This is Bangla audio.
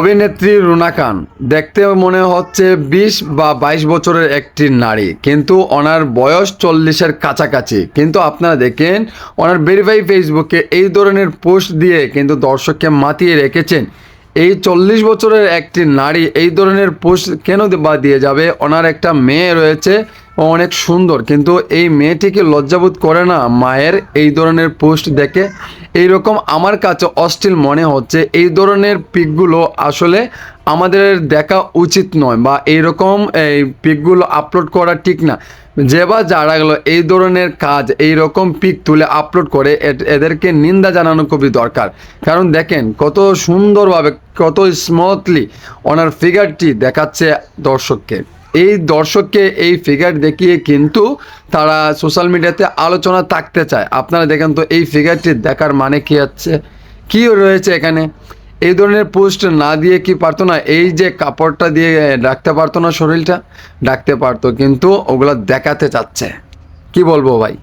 অভিনেত্রী রুনা খান দেখতে মনে হচ্ছে 20 বা 22 বছরের একটি নারী, কিন্তু ওনার বয়স 40-এর কাছাকাছি। কিন্তু আপনারা দেখেন ওনার ভেরিফাই ফেসবুকে এই ধরনের পোস্ট দিয়ে কিন্তু দর্শককে মাতিয়ে রেখেছেন। এই 40 বছরের একটি নারী এই ধরনের পোস্ট কেন বা দিয়ে যাবে? ওনার একটা মেয়ে রয়েছে, ও অনেক সুন্দর, কিন্তু এই মেয়েটিকে লজ্জাবোধ করে না মায়ের এই ধরনের পোস্ট দেখে? এইরকম আমার কাছে অশ্লীল মনে হচ্ছে। এই ধরনের পিকগুলো আসলে আমাদের দেখা উচিত নয়, বা এইরকম এই পিকগুলো আপলোড করা ঠিক না। যে বা যারা গেলো এই ধরনের কাজ এই রকম পিক তুলে আপলোড করে এদেরকে নিন্দা জানানো খুবই দরকার। কারণ দেখেন কত সুন্দরভাবে, কত স্মুথলি ওনার ফিগারটি দেখাচ্ছে দর্শককে। এই দর্শককে এই ফিগার দেখিয়ে কিন্তু তারা সোশ্যাল মিডিয়াতে আলোচনা থাকতে চায়। আপনারা দেখেন তো এই ফিগারটি দেখার মানে কী হচ্ছে, কী রয়েছে এখানে? এই ধরনের পোস্ট না দিয়ে কি পারতো না? এই যে কাপড়টা দিয়ে ঢাকতে পারতো না, শরীরটা ঢাকতে পারতো, কিন্তু ওগুলো দেখাতে চাচ্ছে। কি বলবো ভাই?